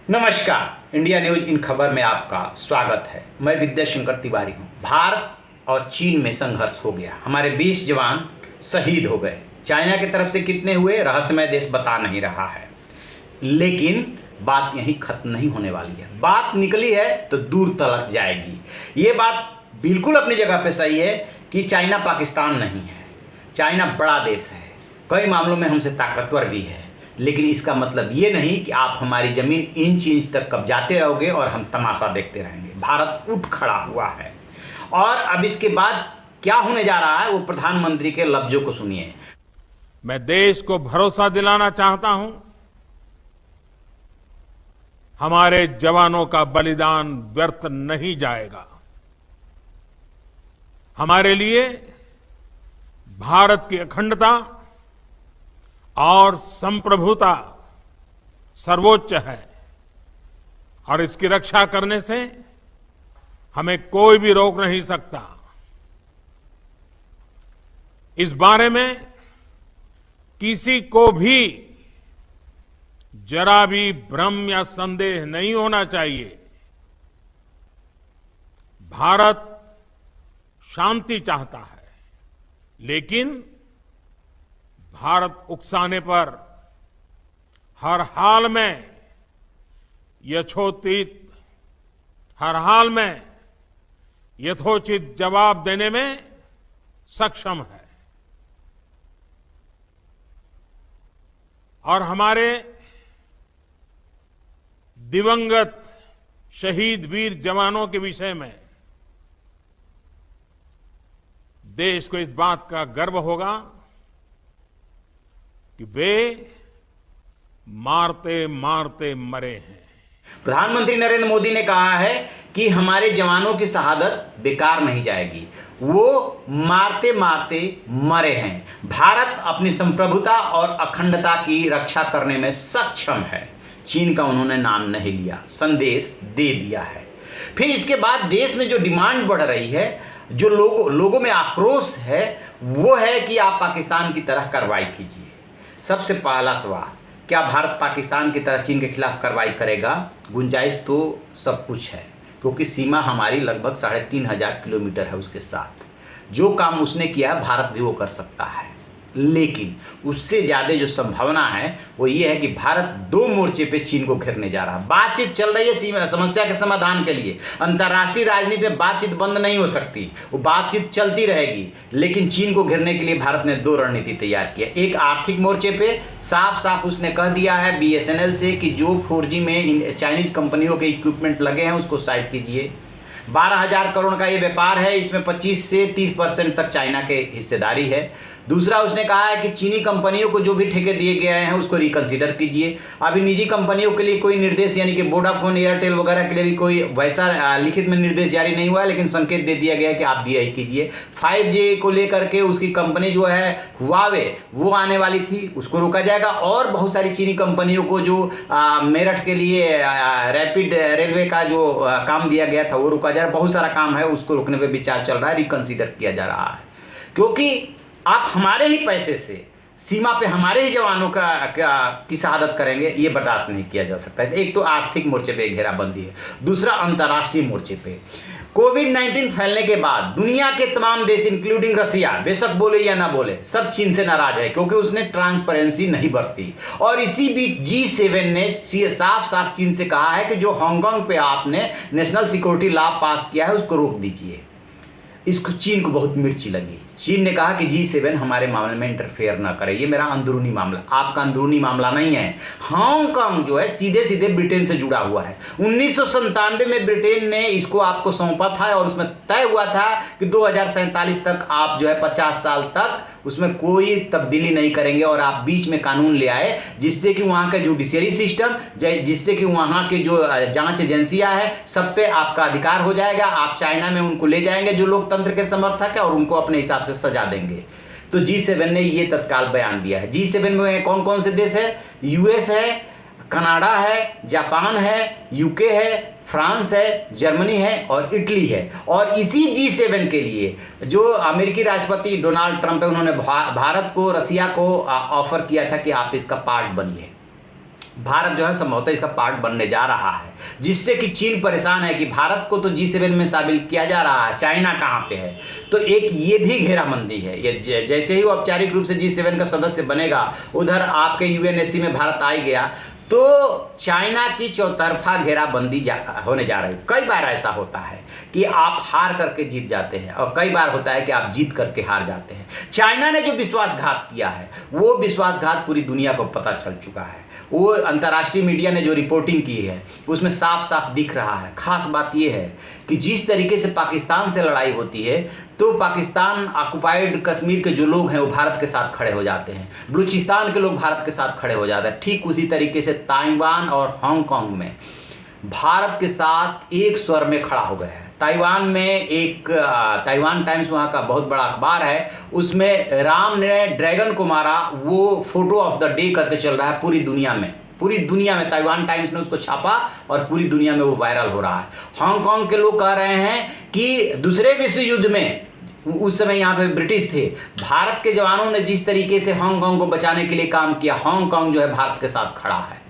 नमस्कार, India news in खबर में आपका स्वागत है। मैं विद्या शंकर तिवारी हूँ। भारत और चीन में संघर्ष हो गया, हमारे 20 जवान शहीद हो गए। चाइना की तरफ से कितने हुए रहस्यमय देश बता नहीं रहा है, लेकिन बात यहीं खत्म नहीं होने वाली है। बात निकली है तो दूर तलक जाएगी। ये बात बिल्कुल अपनी जगह पे सही है कि चाइना पाकिस्तान नहीं है। चाइना बड़ा देश है, कई मामलों में हमसे ताकतवर भी है, लेकिन इसका मतलब ये नहीं कि आप हमारी ज़मीन इंच इंच तक कब्जाते रहोगे और हम तमाशा देखते रहेंगे। भारत उठ खड़ा हुआ है और अब इसके बाद क्या होने जा रहा है वो प्रधानमंत्री के लफ्जों को सुनिए। मैं देश को भरोसा दिलाना चाहता हूं, हमारे जवानों का बलिदान व्यर्थ नहीं जाएगा। हमारे लिए भारत की अखंडता और संप्रभुता सर्वोच्च है और इसकी रक्षा करने से हमें कोई भी रोक नहीं सकता। इस बारे में किसी को भी जरा भी भ्रम या संदेह नहीं होना चाहिए। भारत शांति चाहता है, लेकिन भारत उकसाने पर हर हाल में यथोचित जवाब देने में सक्षम है। और हमारे दिवंगत शहीद वीर जवानों के विषय में देश को इस बात का गर्व होगा कि वे मारते मारते मरे हैं। प्रधानमंत्री नरेंद्र मोदी ने कहा है कि हमारे जवानों की शहादत बेकार नहीं जाएगी, वो मारते मारते मरे हैं। भारत अपनी संप्रभुता और अखंडता की रक्षा करने में सक्षम है। चीन का उन्होंने नाम नहीं लिया, संदेश दे दिया है। फिर इसके बाद देश में जो डिमांड बढ़ रही है, जो लोगों में आक्रोश है, वो है कि आप पाकिस्तान की तरह कार्रवाई कीजिए। सबसे पहला सवाल, क्या भारत पाकिस्तान की तरह चीन के खिलाफ कार्रवाई करेगा? गुंजाइश तो सब कुछ है, क्योंकि सीमा हमारी लगभग 3500 किलोमीटर है। उसके साथ जो काम उसने किया भारत भी वो कर सकता है, लेकिन उससे ज़्यादा जो संभावना है वो ये है कि भारत 2 मोर्चे पे चीन को घेरने जा रहा है। बातचीत चल रही है सीमा समस्या के समाधान के लिए। अंतर्राष्ट्रीय राजनीति में बातचीत बंद नहीं हो सकती, वो बातचीत चलती रहेगी, लेकिन चीन को घेरने के लिए भारत ने 2 रणनीति तैयार की है। एक आर्थिक मोर्चे पे साफ साफ उसने कह दिया है BSNL से कि जो 4G में चाइनीज कंपनियों के इक्विपमेंट लगे हैं उसको साइड कीजिए। 12,000 करोड़ का ये व्यापार है, इसमें 25 से 30% तक चाइना के हिस्सेदारी है। दूसरा उसने कहा है कि चीनी कंपनियों को जो भी ठेके दिए गए हैं उसको रिकंसीडर कीजिए। अभी निजी कंपनियों के लिए कोई निर्देश, यानी कि वोडाफोन, एयरटेल वगैरह के लिए भी कोई वैसा लिखित में निर्देश जारी नहीं हुआ है, लेकिन संकेत दे दिया गया है कि आप भी यही कीजिए। 5G को लेकर के उसकी कंपनी जो है हुआवे, वो आने वाली थी, उसको रोका जाएगा। और बहुत सारी चीनी कंपनियों को जो मेरठ के लिए रैपिड रेलवे का जो काम दिया गया था वो रोका जाएगा। बहुत सारा काम है, उसको रोकने पर विचार चल रहा है, रिकंसीडर किया जा रहा है। क्योंकि आप हमारे ही पैसे से सीमा पे हमारे ही जवानों की शहादत करेंगे, ये बर्दाश्त नहीं किया जा सकता है। एक तो आर्थिक मोर्चे पे घेराबंदी है, दूसरा अंतर्राष्ट्रीय मोर्चे पे कोविड-19 फैलने के बाद दुनिया के तमाम देश इंक्लूडिंग रसिया, बेशक बोले या ना बोले, सब चीन से नाराज है, क्योंकि उसने ट्रांसपेरेंसी नहीं बरती। और इसी बीच G7 ने साफ साफ चीन से कहा है कि जो हांगकांग पे आपने नेशनल सिक्योरिटी लॉ पास किया है उसको रोक दीजिए। इसको चीन को बहुत मिर्ची लगी। चीन ने कहा कि G7 हमारे मामले में इंटरफेयर ना करे, ये मेरा अंदरूनी मामला, आपका अंदरूनी मामला नहीं है। हांगकांग जो है सीधे सीधे ब्रिटेन से जुड़ा हुआ है। 1997 में ब्रिटेन ने इसको आपको सौंपा था और उसमें तय हुआ था कि 2047 तक आप जो है 50 साल तक उसमें कोई तब्दीली नहीं करेंगे, और आप बीच में कानून ले आए जिससे कि वहाँ का जुडिशरी सिस्टम, जिससे कि वहाँ के जो जांच एजेंसियाँ हैं सब पे आपका अधिकार हो जाएगा। आप चाइना में उनको ले जाएंगे जो लोकतंत्र के समर्थक है और उनको अपने हिसाब से सजा देंगे। तो G7 ने ये तत्काल बयान दिया है। G7 में कौन कौन से देश है? US है, कनाडा है, जापान है, UK है, फ्रांस है, जर्मनी है और इटली है। और इसी G7 के लिए जो अमेरिकी राष्ट्रपति डोनाल्ड ट्रंप है, उन्होंने भारत को, रसिया को ऑफर किया था कि आप इसका पार्ट बनिए। भारत जो है संभवतः इसका पार्ट बनने जा रहा है, जिससे कि चीन परेशान है कि भारत को तो G7 में शामिल किया जा रहा है, चाइना कहाँ पे है। तो एक ये भी घेराबंदी है। ये जैसे ही वो औपचारिक रूप से G7 का सदस्य बनेगा, उधर आपके UNSC में भारत आ ही गया, तो चाइना की चौतरफा घेराबंदी होने जा रही है। कई बार ऐसा होता है कि आप हार करके जीत जाते हैं और कई बार होता है कि आप जीत करके हार जाते हैं। चाइना ने जो विश्वासघात किया है, वो विश्वासघात पूरी दुनिया को पता चल चुका है। वो अंतर्राष्ट्रीय मीडिया ने जो रिपोर्टिंग की है उसमें साफ साफ दिख रहा है। खास बात ये है कि जिस तरीके से पाकिस्तान से लड़ाई होती है, तो पाकिस्तान ऑक्युपाइड कश्मीर के जो लोग हैं वो भारत के साथ खड़े हो जाते हैं, बलूचिस्तान के लोग भारत के साथ खड़े हो जाते हैं। ठीक उसी तरीके से ताइवान और हांगकांग में भारत के साथ एक स्वर में खड़ा हो गया है। ताइवान में एक ताइवान टाइम्स वहाँ का बहुत बड़ा अखबार है, उसमें राम ने ड्रैगन को मारा, वो फोटो ऑफ द डे करके चल रहा है पूरी दुनिया में। पूरी दुनिया में ताइवान टाइम्स ने उसको छापा और पूरी दुनिया में वो वायरल हो रहा है। हांगकांग के लोग कह रहे हैं कि दूसरे विश्व युद्ध में, उस समय यहाँ पे ब्रिटिश थे, भारत के जवानों ने जिस तरीके से हांगकांग को बचाने के लिए काम किया, हांगकांग जो है भारत के साथ खड़ा है।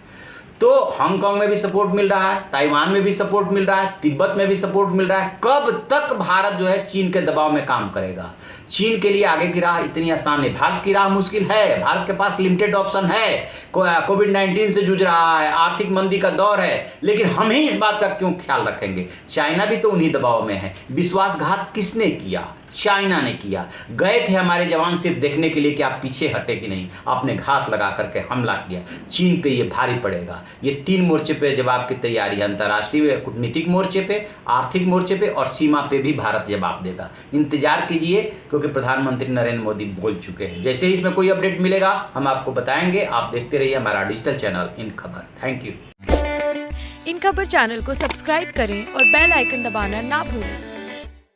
तो हांगकांग में भी सपोर्ट मिल रहा है, ताइवान में भी सपोर्ट मिल रहा है, तिब्बत में भी सपोर्ट मिल रहा है। कब तक भारत जो है चीन के दबाव में काम करेगा? चीन के लिए आगे की राह इतनी आसान नहीं, भारत की राह मुश्किल है। भारत के पास लिमिटेड ऑप्शन है, कोविड-19 से जूझ रहा है, आर्थिक मंदी का दौर है, लेकिन हम ही इस बात का क्यों ख्याल रखेंगे? चाइना भी तो उन्हीं दबाव में है। विश्वासघात किसने किया? चाइना ने किया। गए थे हमारे जवान सिर्फ देखने के लिए कि आप पीछे हटे कि नहीं, आपने घात लगा करके हमला किया। चीन पे ये भारी पड़ेगा। ये 3 मोर्चे पे जवाब की तैयारी है, अंतर्राष्ट्रीय कूटनीतिक मोर्चे पे, आर्थिक मोर्चे पे और सीमा पे भी भारत जवाब देगा। इंतजार कीजिए, क्योंकि प्रधानमंत्री नरेंद्र मोदी बोल चुके हैं। जैसे ही इसमें कोई अपडेट मिलेगा हम आपको बताएंगे। आप देखते रहिए हमारा डिजिटल चैनल इन खबर। Thank you. इन खबर चैनल को सब्सक्राइब करें और बेल आइकन दबाना ना भूलें।